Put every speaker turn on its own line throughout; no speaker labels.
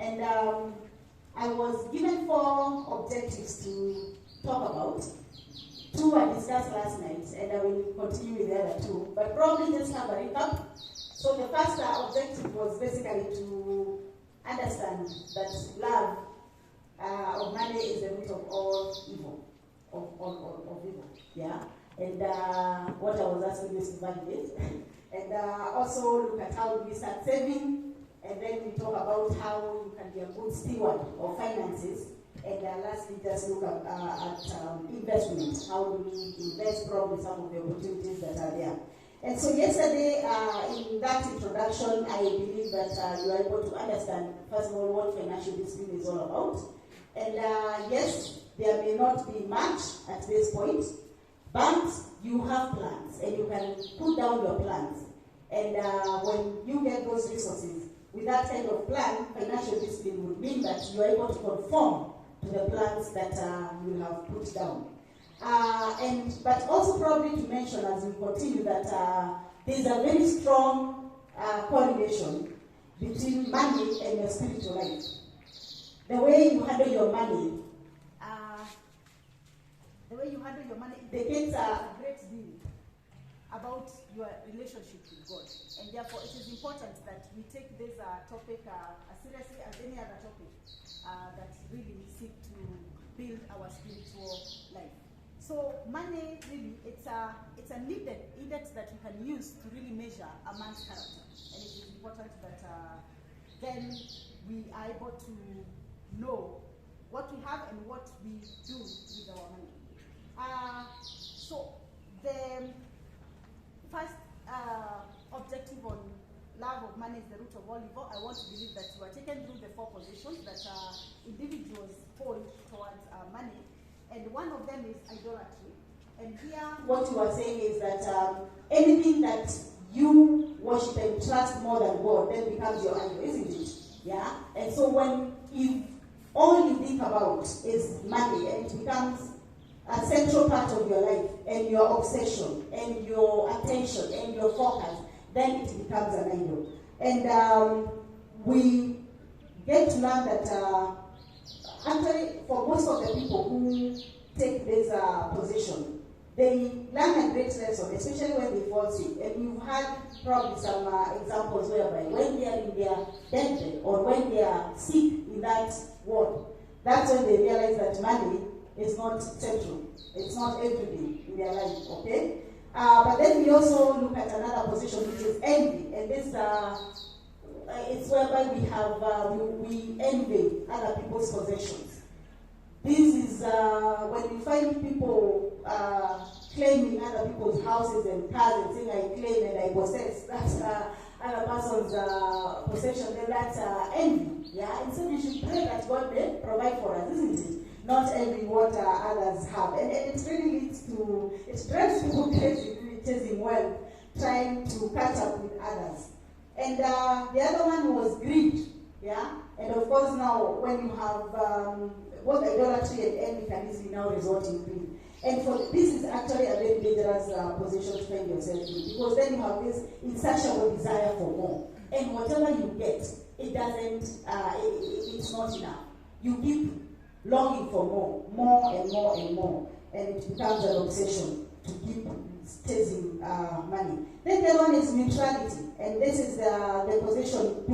And I was given 4 objectives to talk about. 2 I discussed last night, and I will continue with the other 2. But probably just have a recap. So the first objective was basically to understand that love of money is the root of all evil, of evil. Yeah. And what I was asking is to validate. And also look at how we start saving, and then we talk about how you can be a good steward of finances. And lastly, just look at investment. How do we invest, probably some of the opportunities that are there. And so yesterday, in that introduction, I believe that you are able to understand, first of all, what financial discipline is all about. And yes, there may not be much at this point, but you have plans, and you can put down your plans. And when you get those resources, with that kind of plan, financial discipline would mean that you are able to conform to the plans that you have put down. But also probably to mention as we continue that there is a very strong correlation between money and your spiritual life. The way you handle your money, indicates a great deal about your relationship with God. And therefore, it is important that we take this topic as seriously as any other topic that really seek to build our spiritual life. So money, really, it's a needed index that you can use to really measure a man's character. And it is important that then we are able to know what we have and what we do with our money. So the first objective on love of money is the root of all evil. I want to believe that you are taken through the 4 positions that individuals hold towards money. And one of them is idolatry. And here, what you are saying is that anything that you worship and trust more than God then becomes your idol, isn't it? Yeah? And so if all you think about is money, and it becomes a central part of your life, and your obsession, and your attention, and your focus, then it becomes an idol. And we get to learn that actually, for most of the people who take this position, they learn a great lesson, especially when they fall sick. And you've had probably some examples whereby when they are in their deathbed or when they are sick in that ward, that's when they realize that money is not central. It's not everything in their life, okay? But then we also look at another position, which is envy. And this it's whereby we have we envy other people's possessions. This is when you find people claiming other people's houses and cars and saying, I claim and I possess. That's other person's possession. Then that's envy. Yeah, and so we should pray that God may provide for us, isn't it? Not envy what others have. And it really leads to, it drives people crazy, really chasing wealth, trying to catch up with others. And the other one was greed. Yeah? And of course now, when you have both idolatry and envy can easily now result in greed. And this is actually a very dangerous position to find yourself in, because then you have this insatiable desire for more. And whatever you get, it doesn't, it's not enough. You keep longing for more and more and more, and it becomes an obsession to keep chasing money. Then the other one is neutrality, and this is the position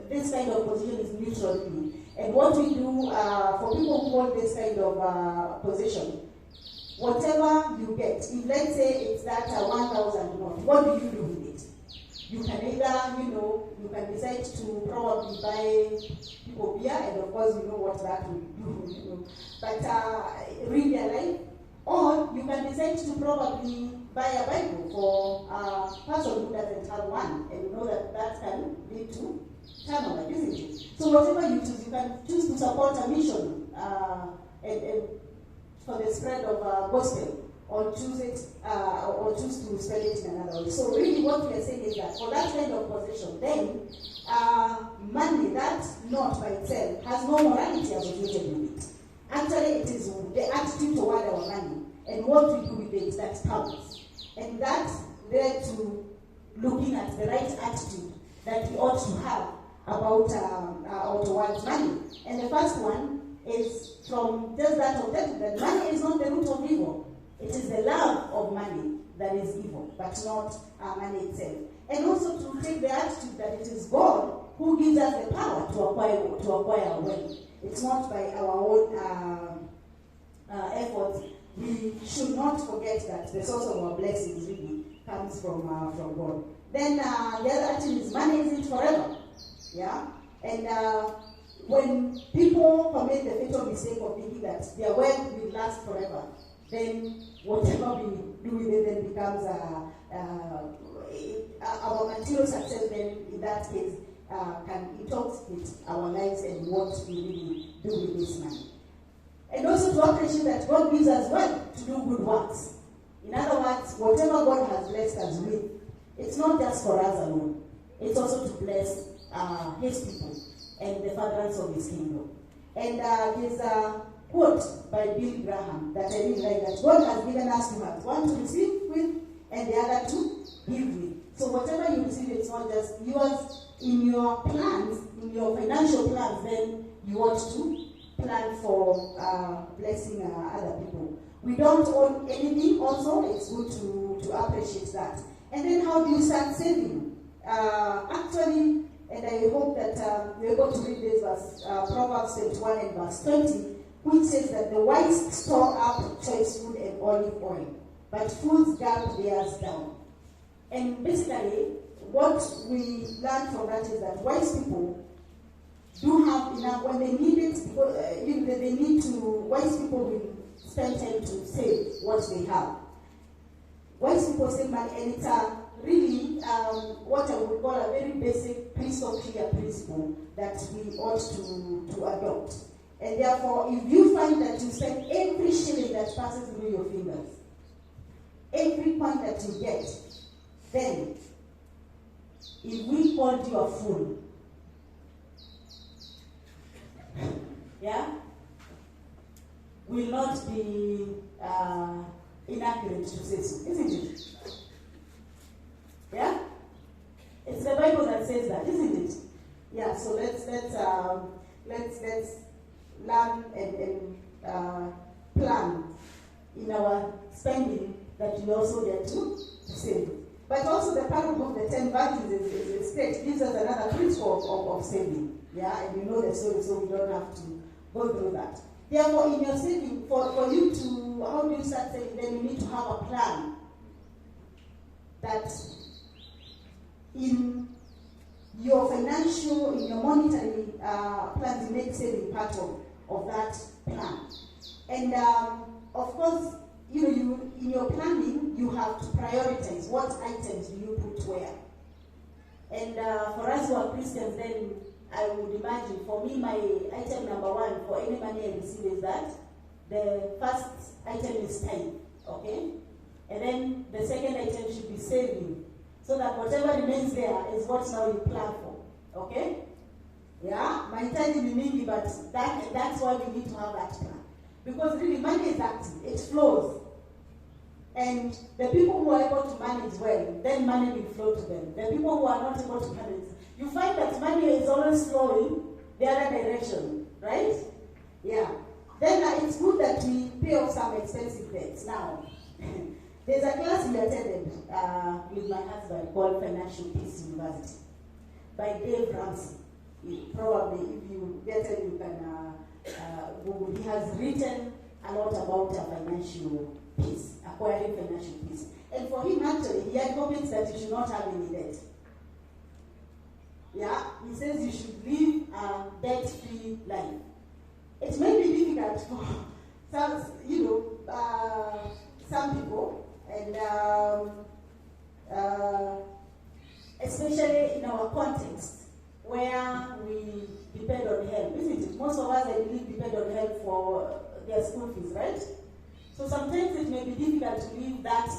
this kind of position is neutral. And what we do for people who hold this kind of position, whatever you get, if let's say it's that 1,000 note, what do you do with it? You can either, you can decide to probably buy people beer, and of course you know what that will do, but read their life, or you can decide to probably buy a Bible for a person who doesn't have one, and you know that can lead to eternal life, isn't it? So whatever you choose, you can choose to support a mission and for the spread of gospel, or choose to spend it in another way. So really what we are saying is that for that kind of position, then money, that not by itself, has no morality associated with it. Actually, it is the attitude toward our money and what we do with it that counts. And that led to looking at the right attitude that we ought to have about towards money. And the first one is from just that objective that money is not the root of evil. It is the love of money that is evil, but not money itself. And also to take the attitude that it is God who gives us the power to acquire wealth. It's not by our own efforts. We should not forget that the source of our blessings really comes from God. Then the other attitude is money isn't forever. Yeah? And when people commit the fatal mistake of thinking that their wealth will last forever, then whatever we do with it then becomes our material success. Then in that case can intoxicate our lives and what we really do with this money. And also to appreciate that God gives us wealth to do good works. In other words, whatever God has blessed us with, it's not just for us alone. It's also to bless His people and the furtherance of His kingdom. And there's a quote by Bill Graham that I really like, that God has given us two hands, one to receive with and the other to give with. So whatever you receive, it's not just yours. In your plans, in your financial plans, then you ought to plan for blessing other people. We don't own anything also. It's good to appreciate that. And then how do you start saving? Actually, and I hope that you're able to read this verse, Proverbs 21 and verse 20, which says that the wise store up choice food and olive oil, but fools gulp theirs down. And basically, what we learn from that is that wise people do have enough when they need it. They need to. Wise people will spend time to save what they have. Wise people save money, and it's really what I would call a very basic crystal clear principle that we ought to adopt. And therefore, if you find that you spend every shilling that passes through your fingers, every point that you get, then if we called you a fool, yeah, will not be inaccurate to say so, isn't it? Yeah, it's the Bible that says that, isn't it? Yeah. So let's learn and plan in our spending that we also get to save. But also the parable of the 10 virgins is great. Gives us another principle of saving. Yeah, and you know the story, so we don't have to go through that. Therefore, in your saving, for you to, how do you start saving? Then you need to have a plan that in your financial, in your monetary plans, you make saving part of that plan. And of course, you in your planning, you have to prioritize what items do you put where. And for us who are Christians, then I would imagine, for me, my item number one for any money I receive is that the first item is tithe, okay? And then the second item should be saving, so that whatever remains there is what now you plan for, okay? Yeah, my tithe is mingi, but that's why we need to have that plan. Because really, money is active, it flows. And the people who are able to manage well, then money will flow to them. The people who are not able to manage, you find that money is always flowing the other direction, right? Yeah. Then it's good that we pay off some expensive debts. Now, there's a class we attended with my husband called Financial Peace University by Dave Ramsey. Probably, if you get it, you can Google. He has written a lot about financial peace, acquiring financial peace. And for him, actually, he advocates that you should not have any debt. Yeah, he says you should live a debt-free life. It may be difficult for some people, and especially in our context, where we depend on help, isn't it? Most of us, I believe, depend on help for their school fees, right? So sometimes it may be difficult to live that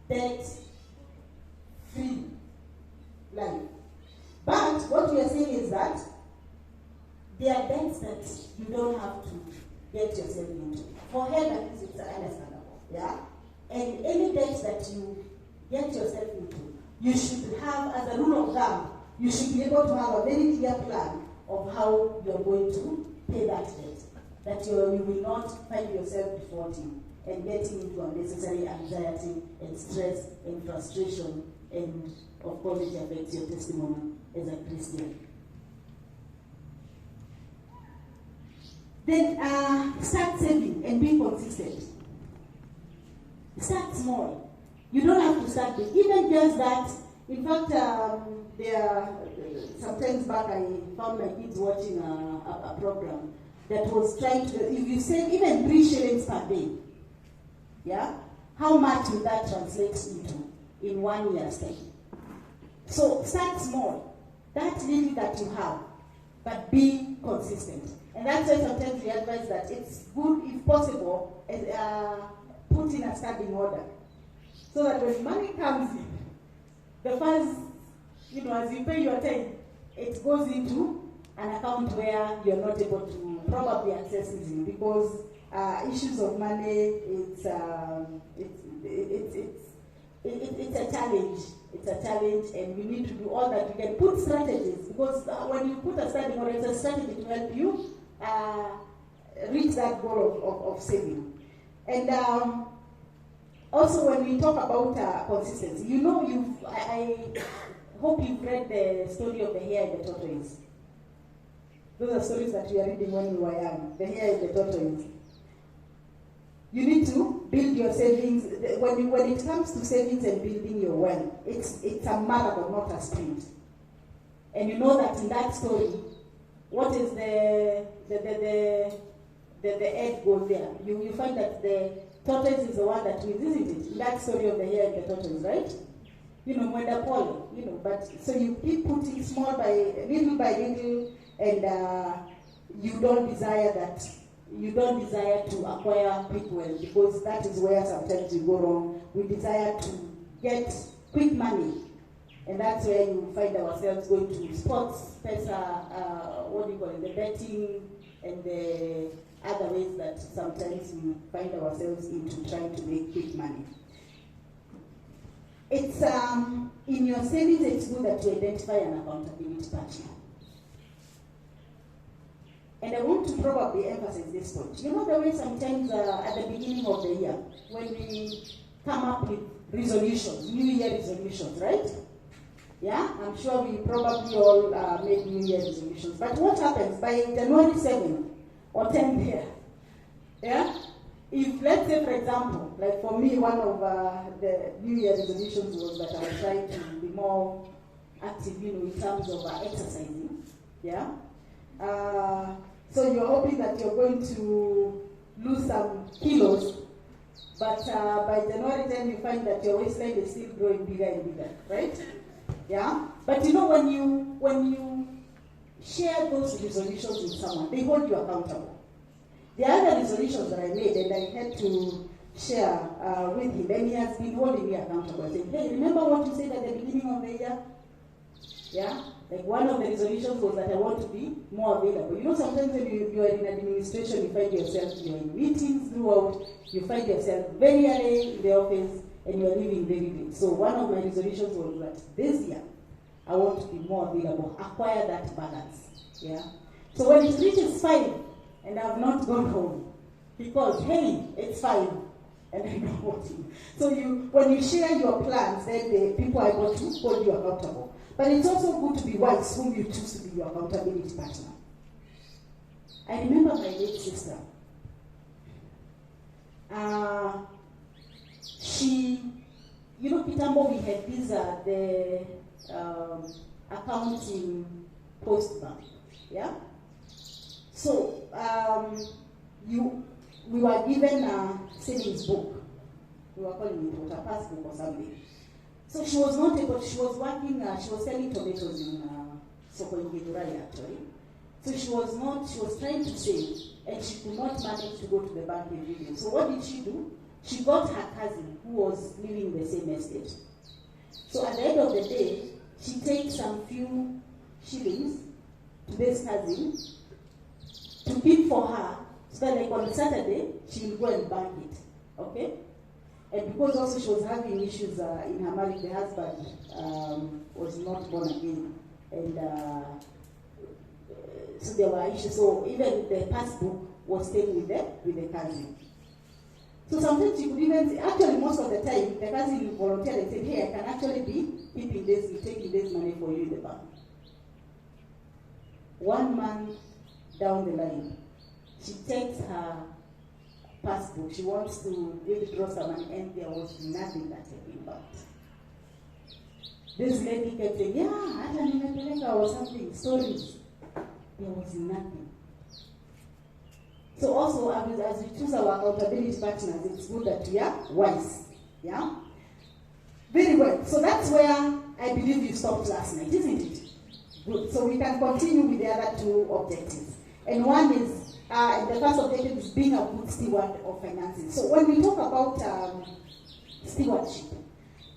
debt-free life. But what we are saying is that there are debts that you don't have to get yourself into. For help, at least it's understandable, yeah? And any debt that you get yourself into, you should have, as a rule of thumb, you should be able to have a very clear plan of how you're going to pay that debt. That you will not find yourself defaulting and getting into unnecessary anxiety and stress and frustration, and of course it affects your testimony as a Christian. Then start saving and be consistent. Start small. You don't have to start big. Even just that. In fact, sometimes back I found my kids watching a program that was trying to, if you save even 3 shillings per day, yeah, how much will that translate into in 1 year's time? So start small. That little that you have, but be consistent. And that's why sometimes we advise that it's good, if possible, put in a standing order. So that when money comes in, the funds, as you pay your time, it goes into an account where you're not able to probably access easily, because issues of money, it's a challenge. It's a challenge, and you need to do all that. You can put strategies, because when you put a standing order, it's a strategy to help you reach that goal of saving. And also, when we talk about consistency, I hope you've read the story of the hare and the tortoise. Those are stories that we are reading when we were young. The hare and the tortoise. You need to build your savings. When it comes to savings and building your wealth, it's a marathon, not a sprint. And you know that in that story, what is the end goal there? You find that the tortoise is the one that wins, isn't it? In that story of the hare and the tortoise, right? When they're polling, but so you keep putting little by little, and you don't desire to acquire quick wealth, because that is where sometimes we go wrong. We desire to get quick money, and that's where you find ourselves going to sports, the betting, and the other ways that sometimes we find ourselves into trying to make quick money. It's in your savings, it's good that you identify an accountability partner. And I want to probably emphasize this point. The way sometimes at the beginning of the year, when we come up with resolutions, New Year resolutions, right? Yeah, I'm sure we probably all made New Year resolutions. But what happens by January 7th or 10th here? Yeah? If, let's say, for example, like for me, one of the New Year resolutions was that I would try to be more active, in terms of exercising. Yeah? So you're hoping that you're going to lose some kilos, but by January 10 you find that your waistline is still growing bigger and bigger, right? Yeah? But when you share those resolutions with someone, they hold you accountable. The other resolutions that I made, and I had to share with him, and he has been holding me accountable. I said, hey, remember what you said at the beginning of the year? Yeah? Like one of the resolutions was that I want to be more available. Sometimes when you are in administration, you find yourself in meetings throughout, you find yourself very early in the office, and you are leaving very late. So one of my resolutions was that this year, I want to be more available, acquire that balance. Yeah? So when it reaches 5, and I have not gone home, he calls, hey, it's 5, and I don't want him. So when you share your plans, then the people are able to hold you accountable. But it's also good to be wise whom you choose to be your accountability partner. I remember my late sister. Kitambo, we had these the accounts in Postbank. Yeah? So we were given a savings book. We were calling it a passbook or something. So she was not able. She was working. She was selling tomatoes in Soko in Githurai, actually. So she was trying to save, and she could not manage to go to the bank every day. So what did she do? She got her cousin who was living in the same estate. So at the end of the day, she takes some few shillings to this cousin to keep for her, so that like on Saturday, she will go and bank it. Okay? And because also she was having issues in her marriage, the husband was not born again.
And so there were issues. So even the passbook was staying with the cousin. So sometimes you could even, actually most of the time, the cousin will volunteer and say, hey, I can actually be keeping this, taking this money for you in the bank. 1 month down the line, she takes her passbook, she wants to withdraw some money, and there was nothing that had been banked. This lady kept saying, yeah, hata nimepeleka or something, stories. There was nothing. So also, as we choose our accountability partners, it's good that we are wise. Yeah? Very well. So that's where I believe you stopped last night, isn't it? Good. So we can continue with the other two objectives. And one is, the first objective is being a good steward of finances. So when we talk about stewardship,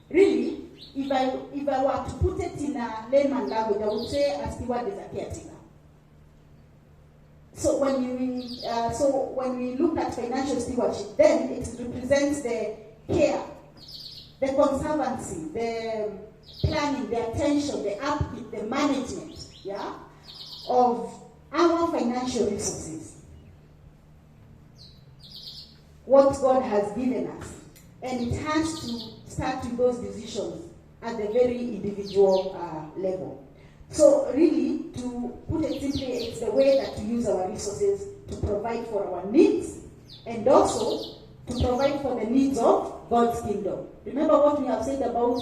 really, if I were to put it in a layman language, I would say a steward is a caretaker. So when we look at financial stewardship, then it represents the care, the conservancy, the planning, the attention, the upkeep, the management, yeah, of our financial resources. What God has given us. And it has to start with those decisions at the very individual level. So really, to put it simply, it's the way that we use our resources to provide for our needs and also to provide for the needs of God's kingdom. Remember what we have said about,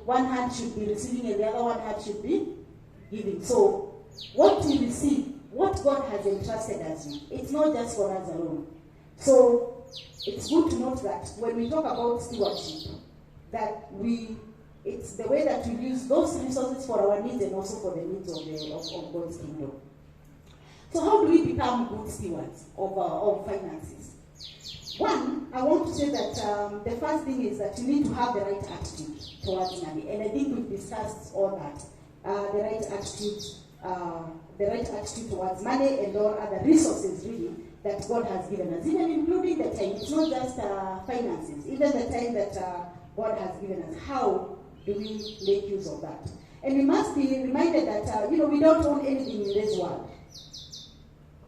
one hand should be receiving and the other one hand should be giving. So what we receive, what God has entrusted us with, it's not just for us alone. So it's good to note that when we talk about stewardship, that it's the way that we use those resources for our needs and also for the needs of God's kingdom. So how do we become good stewards of finances? One, I want to say that the first thing is that you need to have the right attitude towards money. And I think we've discussed all that. The right attitude towards money and all other resources really that God has given us, even including the time. It's not just finances, even the time that God has given us. How do we make use of that? And we must be reminded that we don't own anything in this world,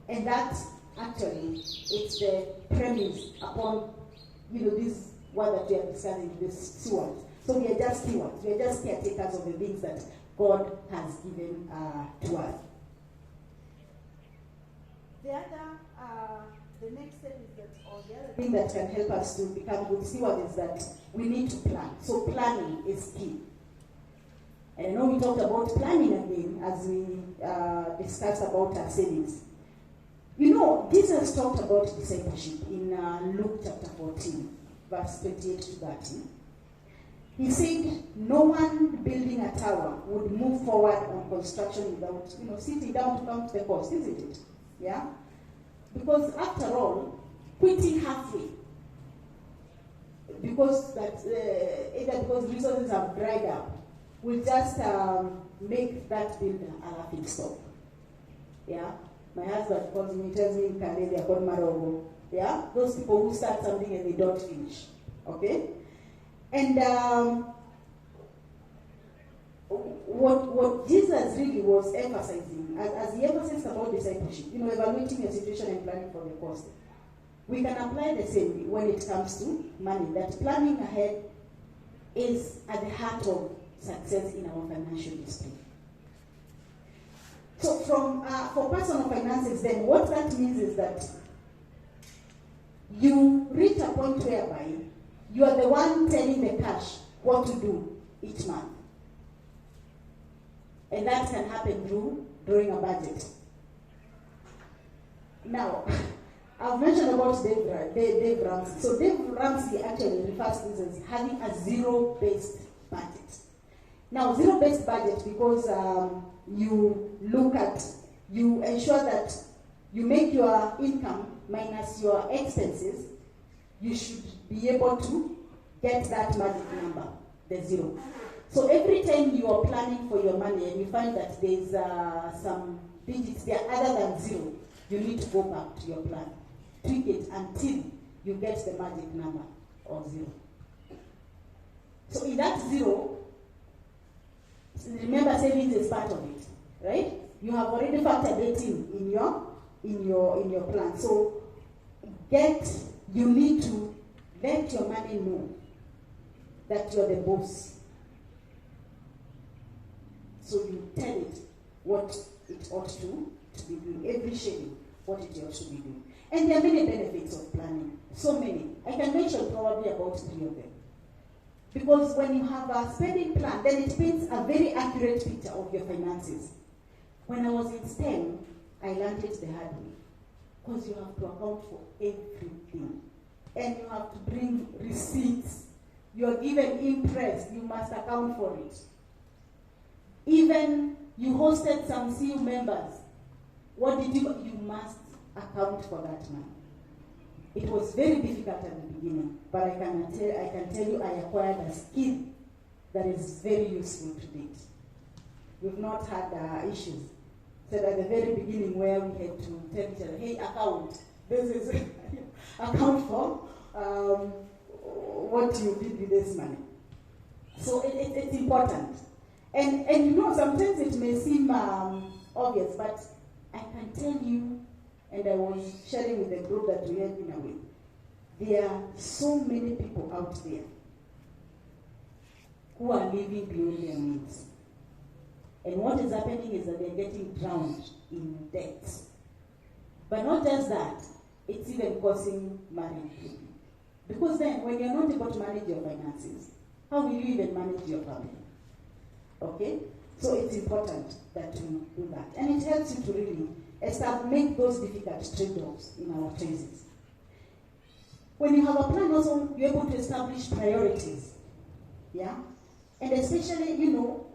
and that actually it's the premise upon this word that we are discussing, this stewards. So we are just stewards. We are just caretakers of the things that God has given to us. The next step is that, or the other thing that can help us to become good stewards is that we need to plan. So planning is key. And I know we talked about planning again as we discussed about our savings. Jesus talked about discipleship in Luke chapter 14, verse 28 to 30. He said, no one building a tower would move forward on construction without, sitting down to count the cost, isn't it? Yeah? Because after all, quitting halfway, because either because resources have dried up, will just make that builder a laughing stock. Yeah? My husband calls me, tells me, Kalele, called Marogo. Yeah? Those people who start something and they don't finish. Okay? And what Jesus really was emphasizing, as he emphasized about discipleship, evaluating your situation and planning for the cost, we can apply the same when it comes to money, that planning ahead is at the heart of success in our financial history. So for personal finances then, what that means is that you reach a point whereby you are the one telling the cash what to do each month. And that can happen during a budget. Now, I've mentioned about Dave Ramsey. So Dave Ramsey actually refers to this as having a zero-based budget. Now, zero-based budget because you ensure that you make your income minus your expenses, you should be able to get that magic number, the zero. So every time you are planning for your money and you find that there's some digits there other than zero, you need to go back to your plan. Tweak it until you get the magic number of zero. So in that zero, Remember, savings is part of it, right? You have already factored it in your plan. So you need to let your money know that you're the boss. So you tell it what it ought to be doing, every shilling, what it ought to be doing. And there are many benefits of planning, so many. I can mention probably about 3 of them. Because when you have a spending plan, then it paints a very accurate picture of your finances. When I was in STEM, I learned it the hard way. Because you have to account for everything. And you have to bring receipts. You're given interest, you must account for it. Even you hosted some CU members. What did you must account for that money. It was very difficult at the beginning, but I can tell you I acquired a skill that is very useful to date. We've not had issues. So at the very beginning where we had to tell each other, hey, account, this is account for what you did with this money. So it's important. And you know, sometimes it may seem obvious, but I can tell you, and I was sharing with the group that we had been with, there are so many people out there who are living beyond their means. And what is happening is that they're getting drowned in debt. But not just that, it's even causing marriage. Because then, when you're not able to manage your finances, how will you even manage your family? Okay? So it's important that you do that. And it helps you to really make those difficult trade-offs in our choices. When you have a plan also, you're able to establish priorities. Yeah? And especially, you know,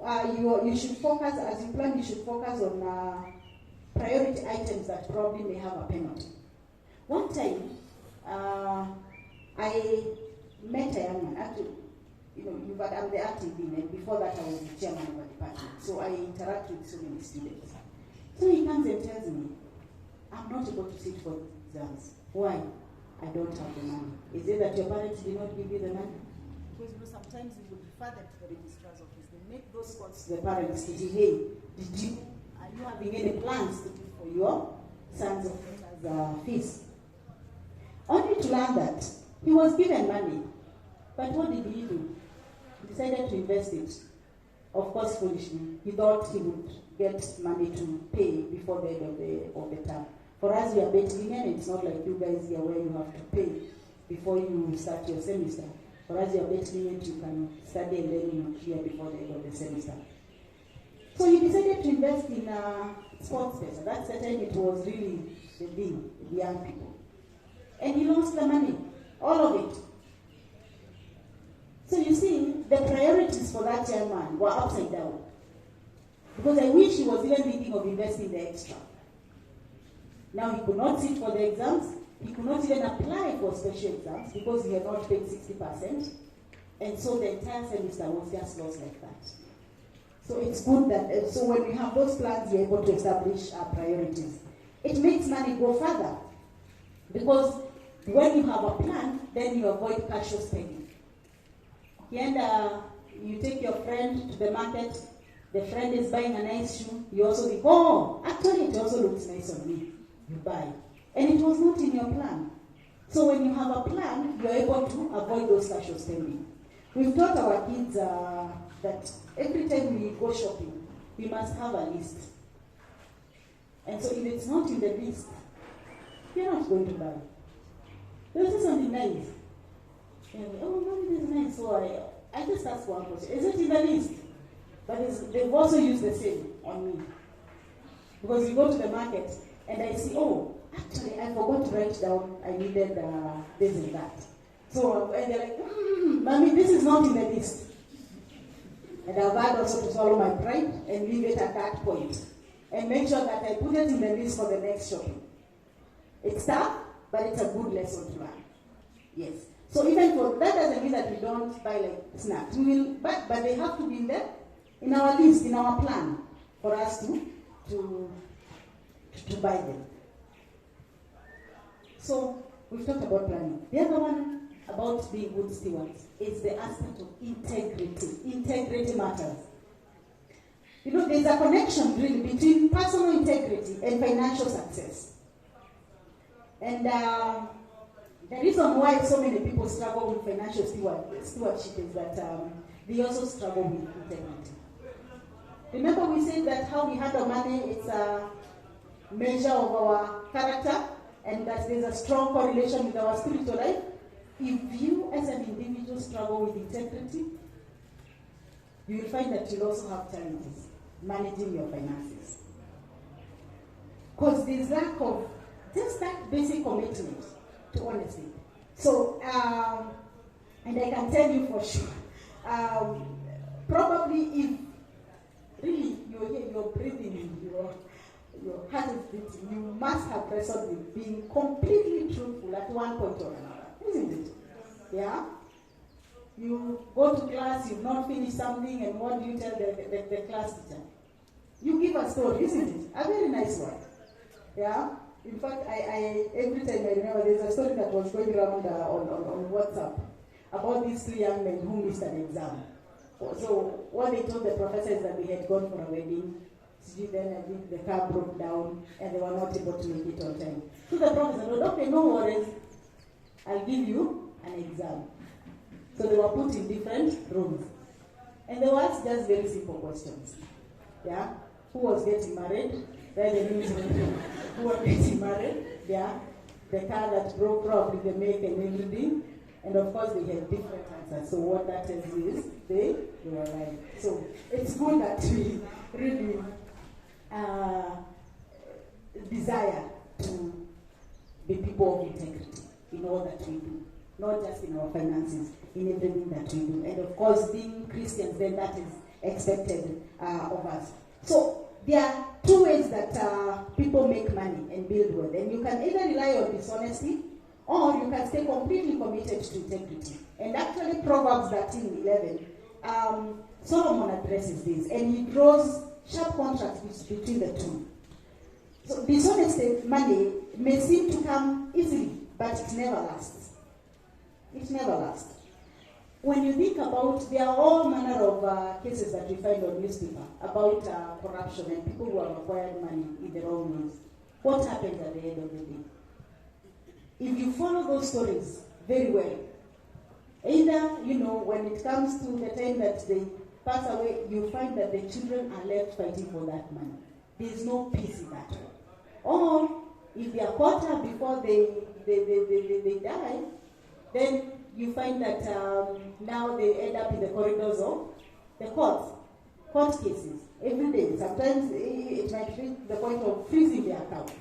you should focus, as you plan, you should focus on priority items that probably may have a penalty. One time, I met a young man, actually, you know, I'm the active dean, and before that I was the chairman of a department, so I interact with so many students. So he comes and tells me, I'm not able to sit for exams. Why? I don't have the money. Is it that your parents did not give you the money?
Because you know, sometimes we would refer them to the registrar's office. They make those calls
The parents to say, hey, are you having any plans to do for your sons or daughters' fees? Only to learn that he was given money. But what did he do? He decided to invest it. Of course, foolishly. He thought he would get money to pay before the end of the term. For us, we are betting, and it's not like you guys here where you have to pay before you start your semester. For us, you are betting, and you can study and then you clear before the end of the semester. So he decided to invest in sports pesa. That's the time it was really the thing, the young people. And he lost the money, all of it. So you see, the priorities for that young man were upside down. Because I wish he was even thinking of investing the extra. Now he could not sit for the exams. He could not even apply for special exams because he had not paid 60%. And so the entire semester was just lost like that. So it's good that, so when we have those plans, we're able to establish our priorities. It makes money go further. Because when you have a plan, then you avoid casual spending. And you take your friend to the market, the friend is buying a nice shoe, you also think, oh, actually it also looks nice on me. You buy. And it was not in your plan. So when you have a plan, you're able to avoid those casual spending. We've taught our kids that every time we go shopping, we must have a list. And so if it's not in the list, you're not going to buy. They'll say something nice. Oh, mommy, this is nice. So I just ask one question. Is it in the list? But they've also used the same on me. Because you go to the market and I see, oh, actually, I forgot to write down I needed this and that. So, and they're like, mommy, this is not in the list. And I've had also to swallow my pride and leave it at that point. And make sure that I put it in the list for the next shopping. It's tough, but it's a good lesson to learn. Yes. So even for that doesn't mean that we don't buy like snacks. We will, but they have to be in there, in our list, in our plan, for us to buy them. So we've talked about planning. The other one about being good stewards is the aspect of integrity. Integrity matters. You know, there's a connection really between personal integrity and financial success. And the reason why so many people struggle with financial stewardship is that they also struggle with integrity. Remember we said that how we handle money is a measure of our character, and that there's a strong correlation with our spiritual life. If you as an individual struggle with integrity, you will find that you'll also have challenges managing your finances. Because there's lack of just that basic commitment to honesty. So, and I can tell you for sure, probably if really you're here, you're breathing, your heart is beating, you must have wrestled with being completely truthful at one point or another, isn't it? Yeah? You go to class, you've not finished something, and what do you tell the class teacher? You give a story, isn't it? A very nice one. Yeah? In fact, I every time I remember there's a story that was going around on WhatsApp about these two young men who missed an exam. So what they told the professor is that they had gone for a wedding. Then I think the car broke down and they were not able to make it on time. So the professor said, okay, no worries. I'll give you an exam. So they were put in different rooms. And they were asked just very simple questions. Yeah? Who was getting married? Then the news who was getting married? Yeah? The car that broke, probably the make and everything. And of course they had different answers. So what that tells you is they were right. So it's good that we really desire to be people of integrity in all that we do, not just in our finances, in everything that we do. And of course, being Christians, then that is expected of us. So there are two ways that people make money and build wealth. And you can either rely on dishonesty, or you can stay completely committed to integrity. And actually, Proverbs 13:11, Solomon addresses this, and he draws sharp contrasts between the two. So dishonest money may seem to come easily, but it never lasts. It never lasts. When you think about, there are all manner of cases that we find on newspaper about corruption and people who have acquired money in the wrong ways. What happens at the end of the day? If you follow those stories very well, either, when it comes to the time that they pass away, you find that the children are left fighting for that money. There is no peace in that way. Or if they are caught up before they die, then you find that now they end up in the corridors of the court cases every day. Sometimes it might reach the point of freezing their accounts.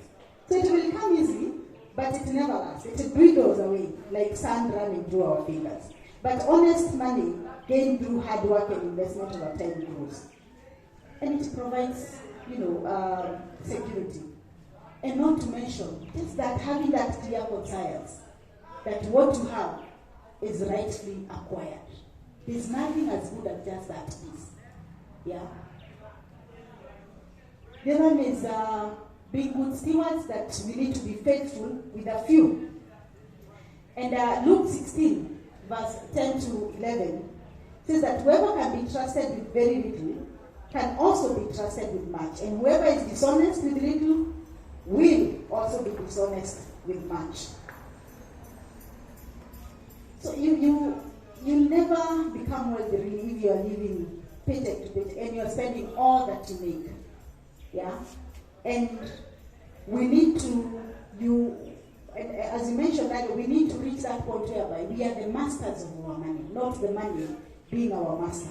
So it will come easily, but it never lasts. It dwindles away like sand running through our fingers. But honest money gained through hard work and investment over time grows. And it provides, security. And not to mention, just that having that clear conscience that what you have is rightfully acquired. There's nothing as good as just that peace. Yeah? The other one is being good stewards, that we need to be faithful with a few. And Luke 16, verse 10 to 11, says that whoever can be trusted with very little can also be trusted with much. And whoever is dishonest with little will also be dishonest with much. So you never become wealthy if you are living paycheck to paycheck and you are spending all that you make. Yeah? And we need to, as you mentioned earlier, we need to reach that point whereby we are the masters of our money, not the money being our master.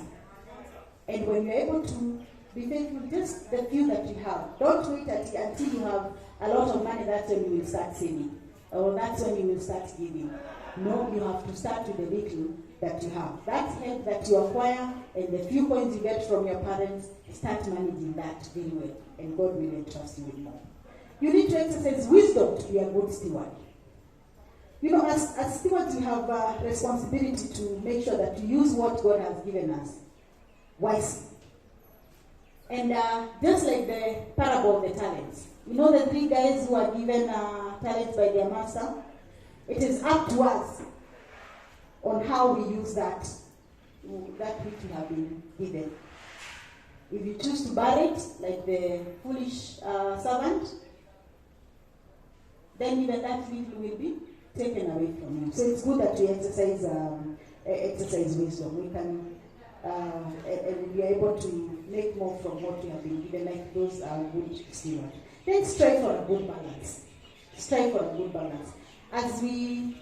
And when you're able to be faithful, just the few that you have, don't wait until you have a lot of money, that's when you will start saving, or that's when you will start giving. No, you have to start with the little that you have. That help that you acquire and the few coins you get from your parents, start managing that very well, and God will entrust you with more. You need to exercise wisdom to be a good steward. As stewards, we have a responsibility to make sure that we use what God has given us wisely. And just like the parable of the talents, the 3 guys who are given talents by their master, it is up to us on how we use that which we have been given. If you choose to bury it, like the foolish servant, then even that little will be taken away from you. So it's good that we exercise wisdom. We can and we are able to make more from what we have been given, like those are good stewards. Then strive for a good balance. Strive for a good balance. As we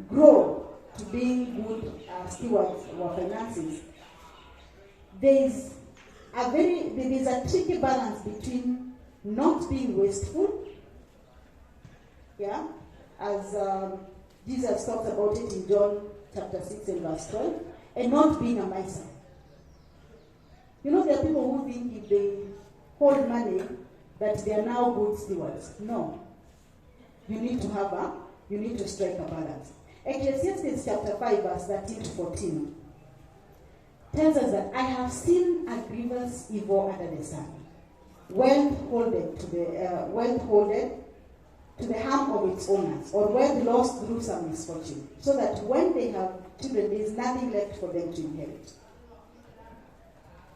grow to being good stewards of our finances, there's a tricky balance between not being wasteful, as Jesus talks about it in John chapter 6 and verse 12, and not being a miser. You know, there are people who think if they hold money that they are now good stewards. No. You need to strike a balance. Ecclesiastes chapter 5 verse 13 to 14 tells us that I have seen a grievous evil under the sun, wealth holded to the harm of its owners, or wealth lost through some misfortune, so that when they have children, there is nothing left for them to inherit.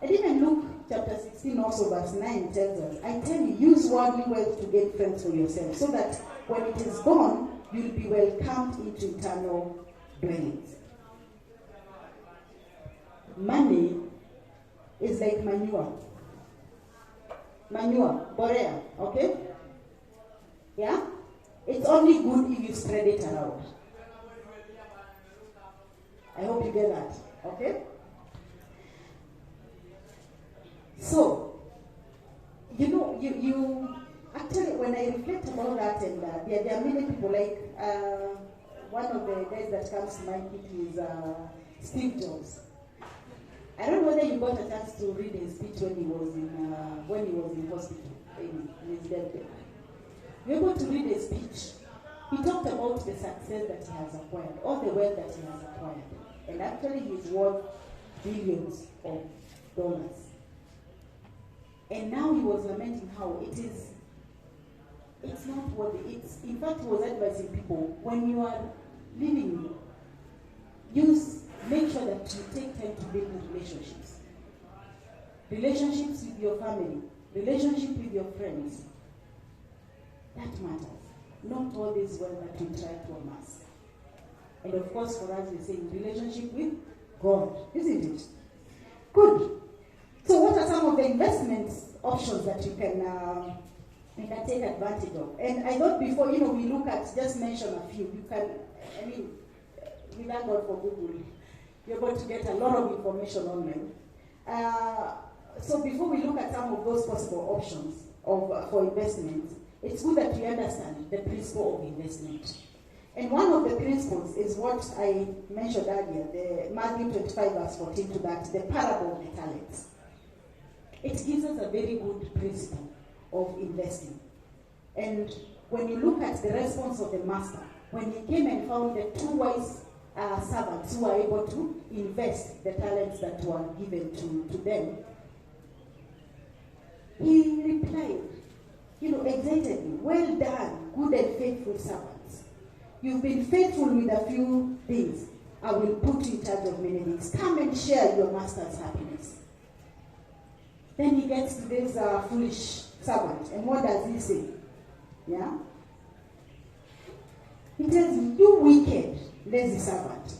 And even Luke chapter 16 also verse 9 tells us, I tell you, use worldly wealth to gain friends for yourself, so that when it is gone, you'll be welcomed into eternal dwellings. Money is like manure. Borea, okay? Yeah? It's only good if you spread it around. I hope you get that, okay? So, you actually, when I reflect about that, and there are many people, like one of the guys that comes to mind quickly is Steve Jobs. I don't know whether you got a chance to read his speech when he was in hospital, in his deathbed. You're able to read his speech. He talked about the success that he has acquired, all the wealth that he has acquired, and actually he's worth billions of dollars. And now he was lamenting how it's not worth it. In fact, he was advising people, when you are living, make sure that you take time to build relationships. Relationships with your family, relationship with your friends. That matters. Not all this wealth that we try to amass. And of course, for us, we say relationship with God, isn't it? Good. So what are some of the investment options that you can take advantage of? And I thought before, we look at, just mention a few. You can, we thank God for Google. You're able to get a lot of information online. So before we look at some of those possible options for investment, it's good that we understand the principle of investment. And one of the principles is what I mentioned earlier, the Matthew 25 verse 14 to that, the parable of the talents. It gives us a very good principle of investing. And when you look at the response of the master, when he came and found the two wise servants who were able to invest the talents that were given to them, he replied, excitedly, well done, good and faithful servants. You've been faithful with a few things. I will put you in charge of many things. Come and share your master's happiness. Then he gets to this foolish servant. And what does he say? Yeah? He tells him, you wicked, lazy servant.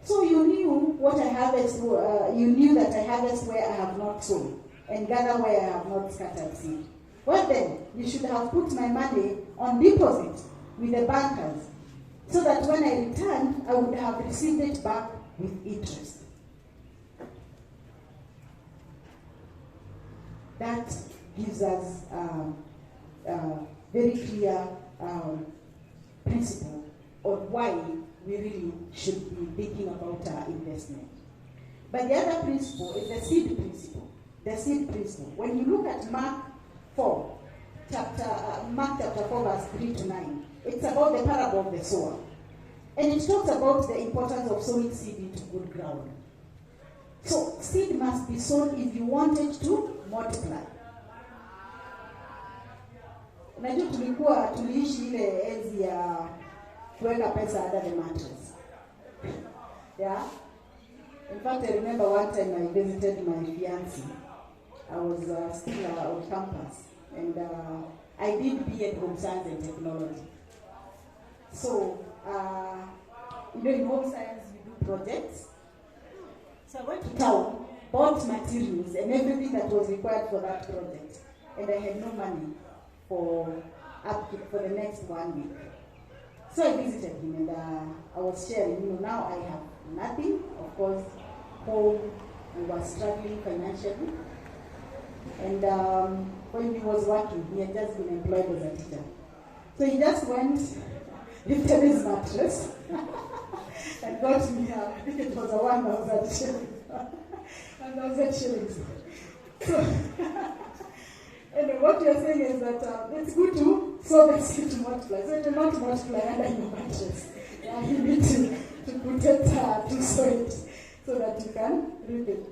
So you knew what I harvest, you knew that I harvest where I have not sown, and gather where I have not scattered seed. Well then, you should have put my money on deposit with the bankers, so that when I returned, I would have received it back with interest. That gives us a very clear principle on why we really should be thinking about our investment. But the other principle is the seed principle. The seed principle. When you look at Mark chapter 4, verse 3 to 9, it's about the parable of the sower. And it talks about the importance of sowing seed into good ground. So seed must be sown if you want it to multiply. Unajua tuliishi ile enzi ya kuweka pesa under the mattress. Yeah? In fact, I remember one time I visited my fiancé. I was still on campus, and I did B.Ed Home Science and Technology. So, in home science, we do projects. So I went to town, bought materials and everything that was required for that project, and I had no money for upkeep for the next 1 week. So I visited him, and I was sharing, now I have nothing. Of course, home, we were struggling financially. And when he was working, he had just been employed as a teacher. So he just went, lifted his mattress, and got me, I think it was a 1,000 shillings. 1,000 shillings. So, and what you're saying is that it's good to sow the seed to multiply. So it will not multiply under your mattress. You need to put it to sow it so that you can reap it.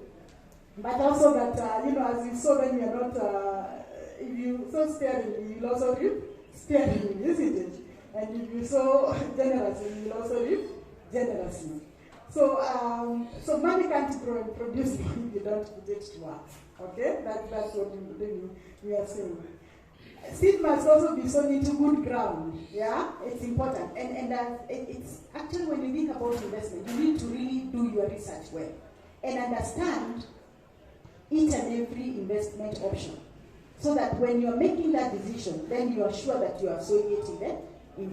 But also that, as you sow, then you're not, if you sow sparingly, you'll also reap sparingly, isn't it? And if you sow generously, you'll also reap generously. So, so money can't grow and produce money if you don't put it to work. Okay? That's what we are saying. Seed must also be sown into good ground. Yeah? It's important. And it's actually, when you think about investment, you need to really do your research well and understand each and every investment option, so that when you are making that decision, then you are sure that you are sowing it in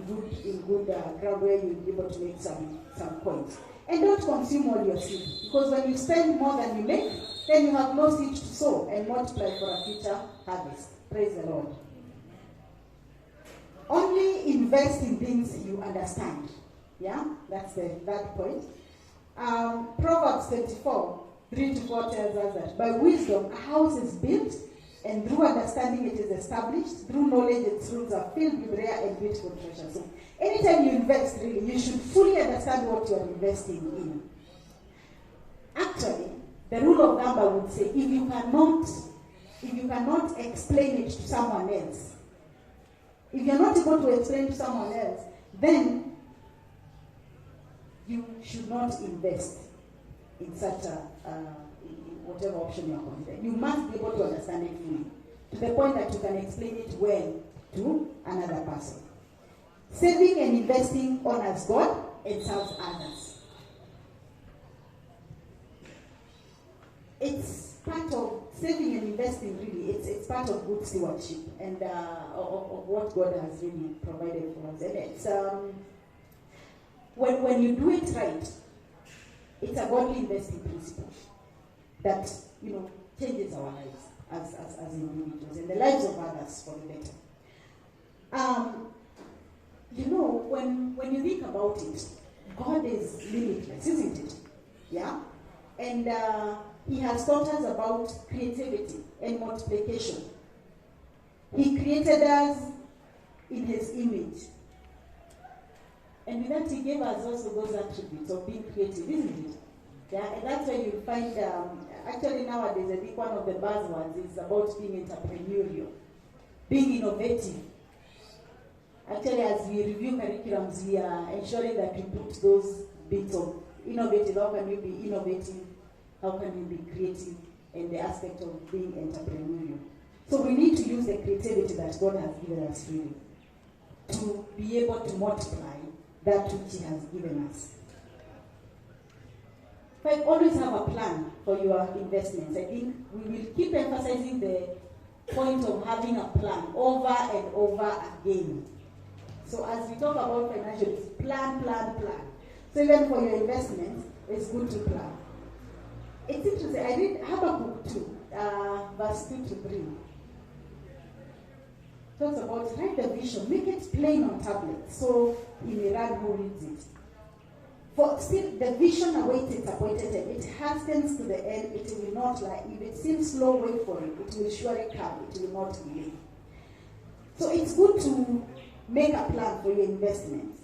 good ground where you'll be able to make some coins. And don't consume all your seed, because when you spend more than you make, then you have no seed to sow and multiply for a future harvest. Praise the Lord. Only invest in things you understand. Yeah, that's that point. Proverbs 24, 3-4 tells us that by wisdom a house is built, and through understanding it is established. Through knowledge its rooms are filled with rare and beautiful treasure. So anytime you invest, really, you should fully understand what you are investing in. Actually, the rule of thumb I would say, if you cannot explain it to someone else, if you're not able to explain to someone else, then you should not invest in such whatever option you're considering. You must be able to understand it fully, to the point that you can explain it well to another person. Saving and investing honors God and serves others. It's part of saving and investing, really. It's part of good stewardship and of what God has really provided for us. And it's when you do it right, it's a godly investing principle that changes our lives as individuals and the lives of others for the better. When you think about it, God is limitless, isn't it? Yeah? And He has taught us about creativity and multiplication. He created us in His image. And with that, He gave us also those attributes of being creative, isn't it? Yeah, and that's why you find, actually nowadays, I think one of the buzzwords is about being entrepreneurial, being innovative. Actually, as we review curriculums, we are ensuring that we put those bits of innovative. How can you be innovative? How can you be creative? And the aspect of being entrepreneurial. So we need to use the creativity that God has given us, really, to be able to multiply that which He has given us. But always have a plan for your investments. I think we will keep emphasizing the point of having a plan over and over again. So as we talk about financial, it's plan. So even for your investments, it's good to plan. It's interesting. I read Habakkuk 2, verse 2-3. Talks about write the vision, make it plain on tablets, so you may learn who reads it. For still the vision awaits its appointed time. It hastens to the end, it will not lie. If it seems slow, wait for it. It will surely come, it will not delay. So it's good to make a plan for your investments.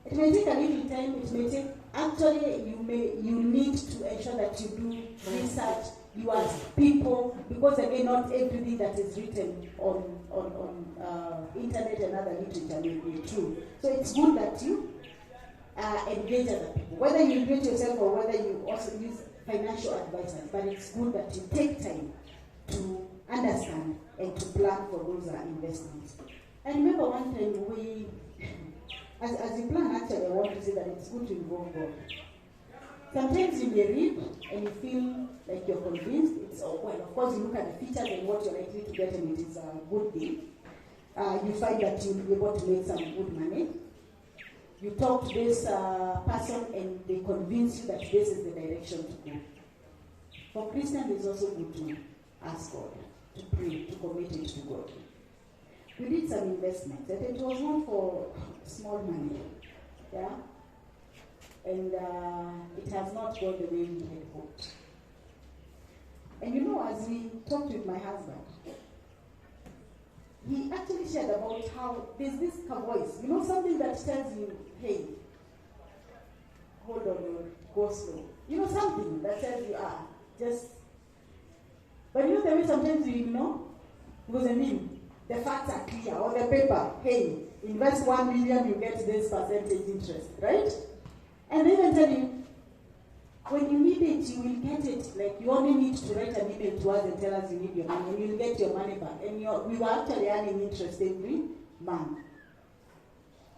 It may take a little time, it may take, actually you need to ensure that you do research, you ask people, because again, not everything that is written on internet and other literature may be true. So it's good that you engage other people, whether you do it yourself or whether you also use financial advisors, but it's good that you take time to understand and to plan for those investments. And remember one time we, as you plan, actually, I want to say that it's good to involve God. Sometimes you may read and you feel like you're convinced. It's well, of course, you look at the features and what you're likely to get, and it is a good deal. You find that you'll be able to make some good money. You talk to this person and they convince you that this is the direction to go. For Christians, it's also good to ask God, to pray, to commit it to God. We did some investments, and it was not for small money. Yeah? And it has not gone the way we had hoped. And you know, as we talked with my husband, he actually shared about how there's this voice, you know, something that tells you, hey, hold on, go slow. You know, something that tells you, just. But you know the way sometimes you ignore? Because I mean, the facts are clear, or the paper, hey, invest 1 million, you get this percentage interest, right? And they even tell you, when you need it, you will get it. Like, you only need to write an email to us and tell us you need your money, and you'll get your money back. And we were actually earning interest every month.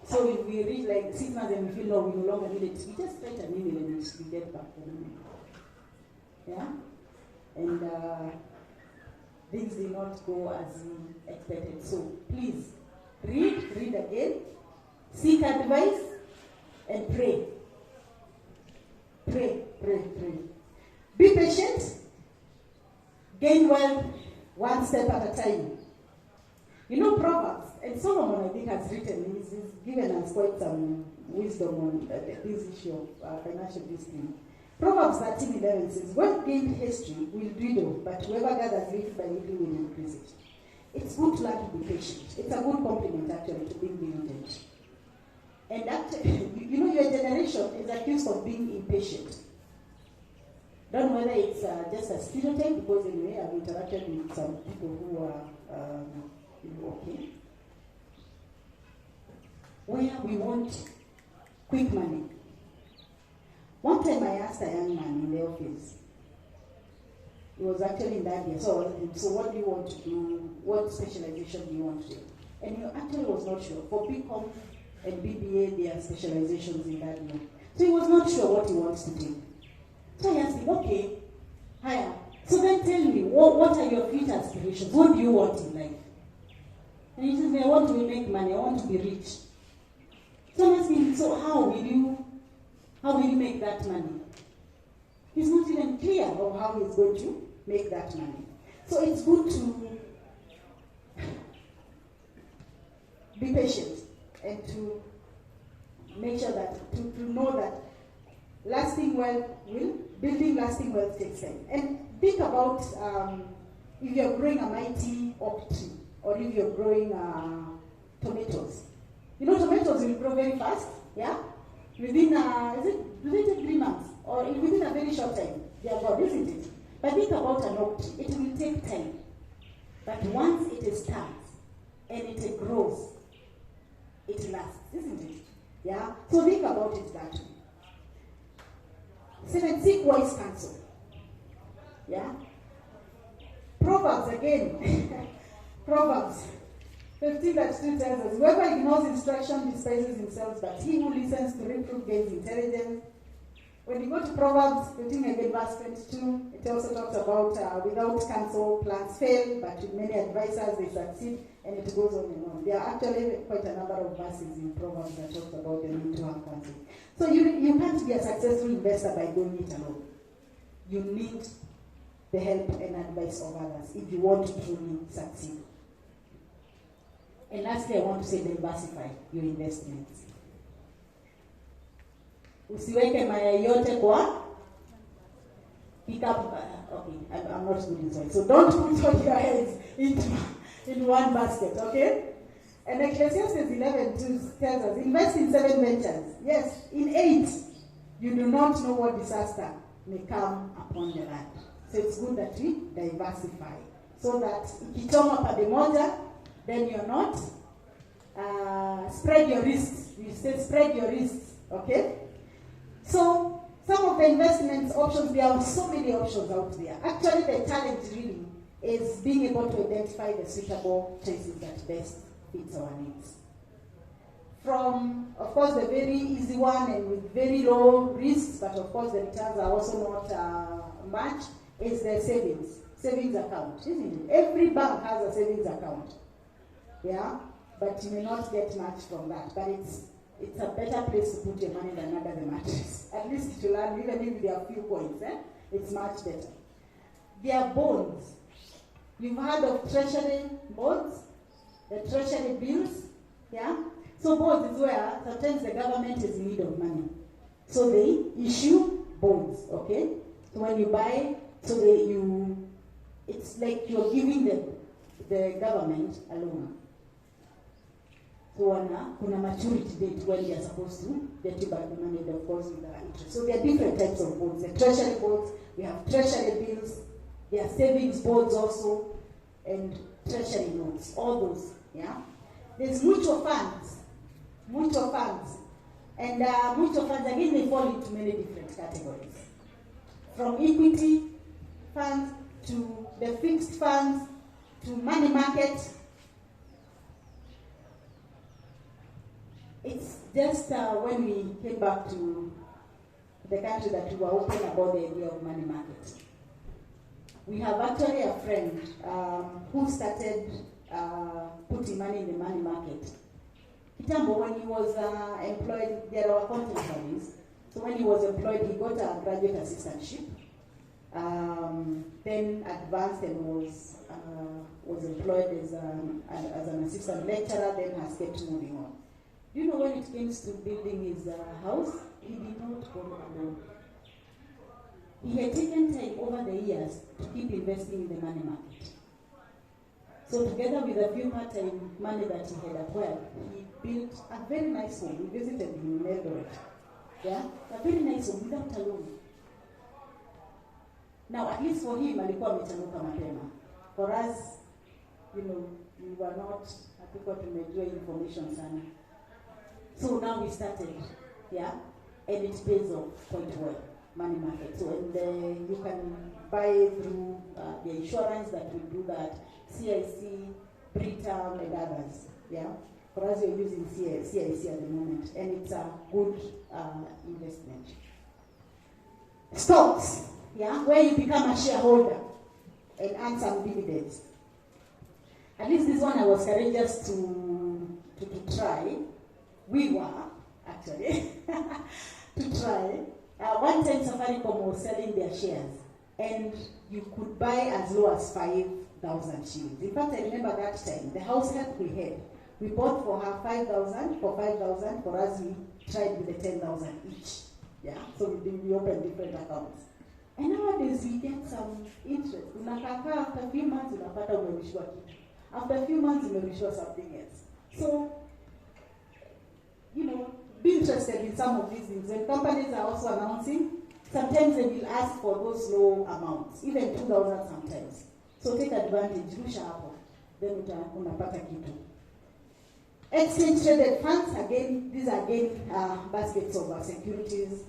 So if we reach like 6 months and we feel, no, we no longer need it, we just write an email and we get back the money. Yeah? And things did not go as we expected. So please, read again, seek advice, and pray. Pray. Be patient. Gain wealth one step at a time. You know, Proverbs, and Solomon, I think, has written, he's given us quite some wisdom on this issue of financial discipline. Proverbs 13:11 says, "What gained history will dwindle, but whoever gathers little by little will increase it." It's good to learn to be patient. It's a good compliment, actually, to being diligent. And actually, you know, your generation is accused of being impatient. Don't know whether it's just a stereotype, because anyway, I've interacted with some people who are okay. Where we want quick money. One time I asked a young man in the office, he was actually in that year, so what do you want to do? What specialization do you want to do? And he actually was not sure. For BCom and BBA, there are specializations in that year. So he was not sure what he wants to do. So I asked him, okay, higher. So then tell me, what are your future aspirations? What do you want in life? And he says, I want to make money, I want to be rich. So I'm asking, so how will you make that money? He's not even clear of how he's going to make that money. So it's good to be patient and to make sure that, to know that building lasting wealth takes time. And think about if you're growing a mighty oak tree, or if you're growing tomatoes. You know, tomatoes will grow very fast, yeah? Within, do they take 3 months? Or within a very short time, they are gone, isn't it? But think about an oak tree. It will take time. But once it starts and it grows, it lasts, isn't it? Yeah? So think about it that way. 7, seek wise counsel. Yeah? Proverbs again. Proverbs 15:2 tells us, whoever ignores instruction despises himself, but he who listens to reproof gains intelligence. When you go to Proverbs 15 again, verse 22, it also talks about without counsel plans fail, but with many advisors they succeed, and it goes on and on. There are actually quite a number of verses in Proverbs that talks about the need to have counsel. So you can't be a successful investor by doing it alone. You need the help and advice of others if you want to truly succeed. And lastly, I want to say diversify your investments. Usiweke mayai yote kwa pick up. Okay, I'm not good in soil. So don't put all your eggs in one basket, okay? And Ecclesiastes 11:2 tells us, invest in 7 ventures. Yes, in 8, you do not know what disaster may come upon the land. So it's good that we diversify. So that ikichoma pade moja, then you're not spread your risks. You say spread your risks, okay? So some of the investment options, there are so many options out there. Actually, the challenge really is being able to identify the suitable choices that best fits our needs. From, of course, the very easy one and with very low risks, but of course the returns are also not much, is the savings account, isn't it? Every bank has a savings account, yeah? But you may not get much from that, but it's a better place to put your money than under the mattress. At least to learn, even if there are few coins, it's much better. There are bonds. You've heard of treasury bonds, the treasury bills, yeah? So bonds is where sometimes the government is in need of money. So they issue bonds, okay? So when you buy, it's like you're giving the government a loan. So kuna maturity date when they are supposed to get you back the money, and of course with the interest. So there are different types of bonds. The treasury bonds, we have treasury bills, there are savings bonds also, and treasury notes, all those, yeah? There's mutual funds. And mutual funds, again, they fall into many different categories. From equity funds to the fixed funds to money market. It's just when we came back to the country that we were open about the idea of money market. We have actually a friend who started putting money in the money market. Kitambo, when he was employed, there were contemporaries. So when he was employed, he got a graduate assistantship, then advanced and was employed as an assistant lecturer, then has kept moving on. Do you know when it came to building his house, he did not go alone. He had taken time over the years to keep investing in the money market. So together with a few part-time money that he had acquired, he built a very nice home. We visited him in Eldoret. Yeah? A very nice home without a loan. Now, at least for him, alikuwa amechanuka mapema. For us, we were not, hatukuwa tumejua information sana. So now we started, yeah? And it pays off quite well, money market. So and you can buy through the insurance that will do that, CIC, Britam, and others. Yeah, for us, we're using CIC at the moment, and it's a good investment. Stocks, yeah, where you become a shareholder and earn some dividends. At least this one I was courageous to try. We were actually to try. One time, Safaricom was selling their shares, and you could buy as low as 5,000 shillings. In fact, I remember that time, the house help we had. We bought for her 5,000, for 5,000, for us we tried with the 10,000 each. Yeah, so we opened different accounts. And nowadays we get some interest. Unakaka after a few months, unapata umerishwa kitu. After a few months, umerishwa something else. So, be interested in some of these things. When companies are also announcing, sometimes they will ask for those low amounts, even 2,000 sometimes. So take advantage, rusha hapo, then unapata kitu. Exchange traded funds, again, these are baskets of securities,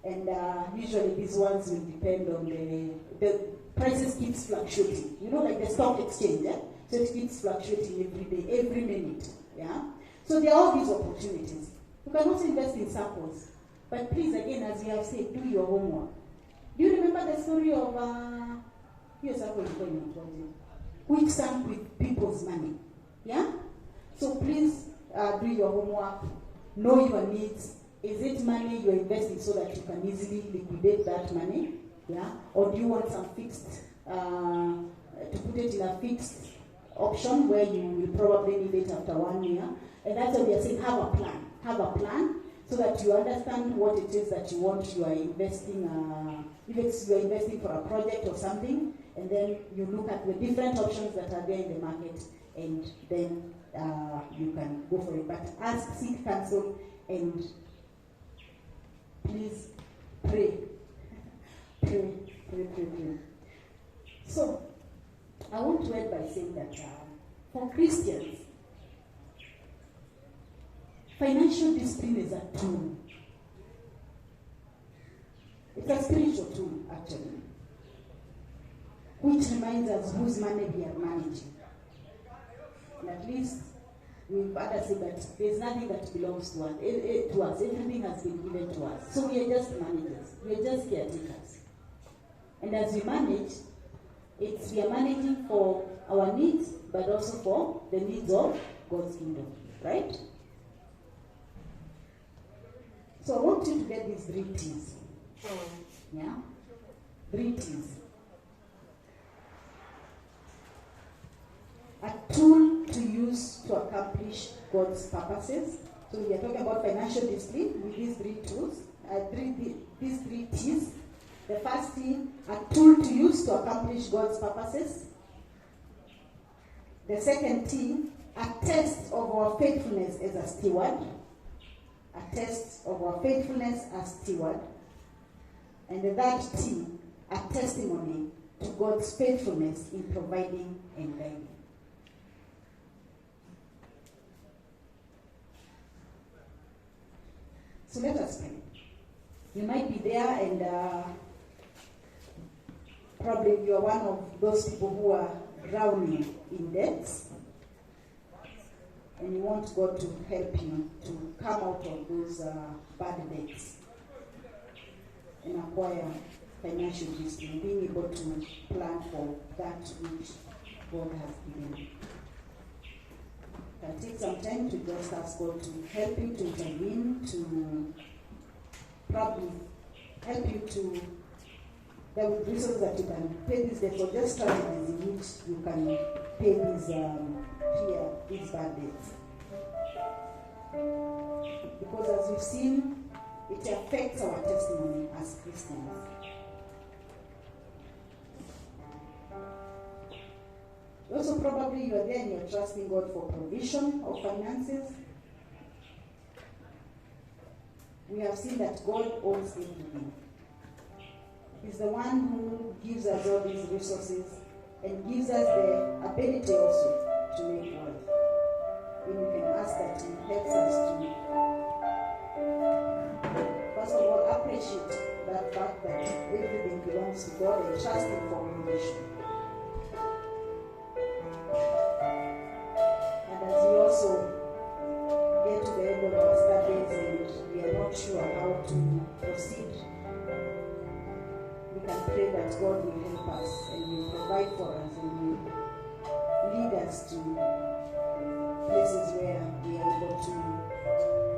and usually these ones will depend on the prices keeps fluctuating. Like the stock exchange, yeah? So it keeps fluctuating every day, every minute, yeah? So there are all these opportunities. You can also invest in samples, but please, again, as we have said, do your homework. Do you remember the story of which sank with people's money? Yeah? So please do your homework, know your needs. Is it money you're investing so that you can easily liquidate that money? Yeah? Or do you want some fixed, to put it in a fixed option where you will probably need it after 1 year? And that's why we are saying have a plan. Have a plan so that you understand what it is that you want. You are investing, if you are investing for a project or something, and then you look at the different options that are there in the market, and then you can go for it. But seek counsel, and please pray. Pray. So, I want to end by saying that for Christians, financial discipline is a tool. It's a spiritual tool, actually, which reminds us whose money we are managing. And at least we've understood that there's nothing that belongs to us. Everything has been given to us. So we are just managers. We are just caretakers. And as we manage, we are managing for our needs, but also for the needs of God's kingdom, right? So I want you to get these 3 T's. Yeah? 3 T's. A tool to use to accomplish God's purposes. So we are talking about financial discipline with these 3 tools, these 3 T's. The first T, a tool to use to accomplish God's purposes. The second T, a test of our faithfulness as a steward. A test of our faithfulness as steward. And the third T, a testimony to God's faithfulness in providing and guiding. So let us pray. You might be there and probably you are one of those people who are drowning in debts. And you want God to help you to come out of those bad debts and acquire financial discipline, being able to plan for that which God has given you. Can take some time to just ask God to help you to intervene, to probably help you to, there will be reasons that you can pay these debts, or just strategies in which you can pay these bad debts. Because as we've seen, it affects our testimony as Christians. Also, probably you are there and you're trusting God for provision of finances. We have seen that God owns everything. He's the one who gives us all these resources and gives us the ability also to make wealth. When we can ask that He helps us to, first of all, appreciate that fact that everything belongs to God and trust Him for provision. And as we also get to the end of our studies and we are not sure how to proceed, we can pray that God will help us and will provide for us and will lead us to places where we are able to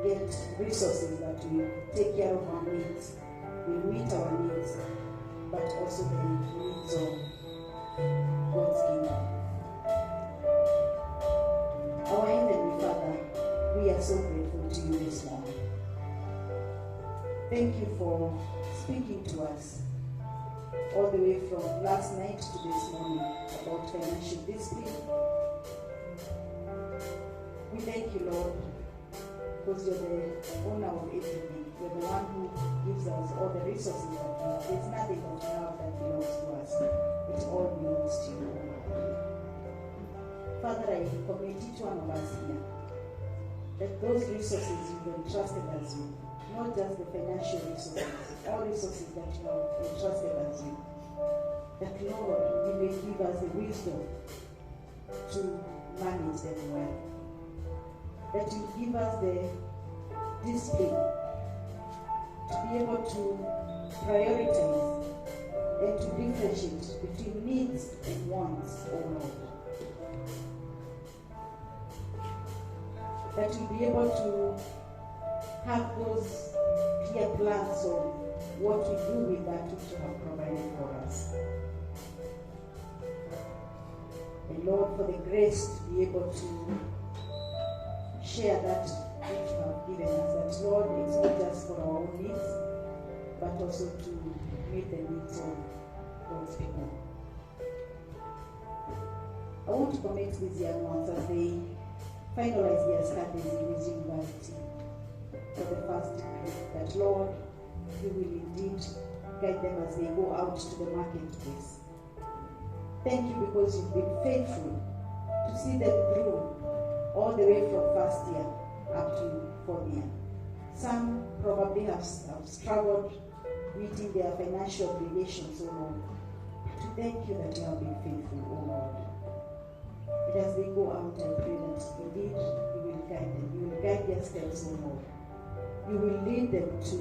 get resources that will take care of our needs, will meet our needs, but also the needs of God's kingdom. Our Heavenly Father, we are so grateful to you this morning. Thank you for speaking to us all the way from last night to this morning about financial discipline. We thank you, Lord, because you're the owner of everything. You're the one who gives us all the resources that we have. There's nothing that we have that belongs to us. It all belongs to you. Father, I commit each one of us here that those resources you've entrusted us with, not just the financial resources, all resources that you have entrusted us with, that Lord, you may give us the wisdom to manage them well. That you give us the discipline to be able to prioritize and to differentiate between needs and wants, O Lord. That you'll be able to have those clear plans of what we do with that which you have provided for us. And Lord, for the grace to be able to share that which you have given us. That Lord, it's not just for our own needs, but also to meet the needs of God's people. I want to commit these young ones as they finalize their studies in this university for the first degree, that Lord, you will indeed guide them as they go out to the marketplace. Thank you because you've been faithful to see them through all the way from first year up to fourth year. Some probably have struggled meeting their financial obligations, oh Lord. To thank you that you have been faithful, oh Lord. And as they go out, I pray that indeed you will guide them. You will guide their steps, oh Lord. You will lead them to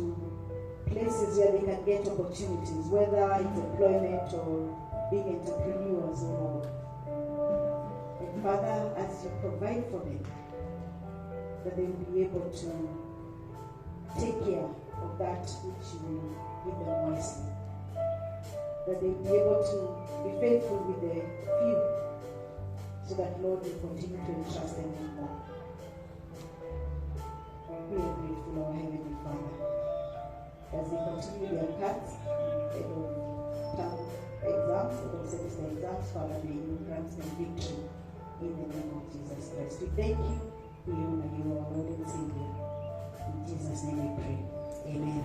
places where they can get opportunities, whether it's employment or being entrepreneurs, oh Lord. And Father, as you provide for them, that they will be able to take care of that which you will give them wisely. That they will be able to be faithful with the few, so that Lord will continue to entrust them with more. We are grateful, our Heavenly Father, as they continue their paths ahead of term exams, ahead of semester exams. Father, may you grant them victory in the name of Jesus Christ. We thank you, we honor you, our Lord and Savior. In Jesus' name we pray. Amen.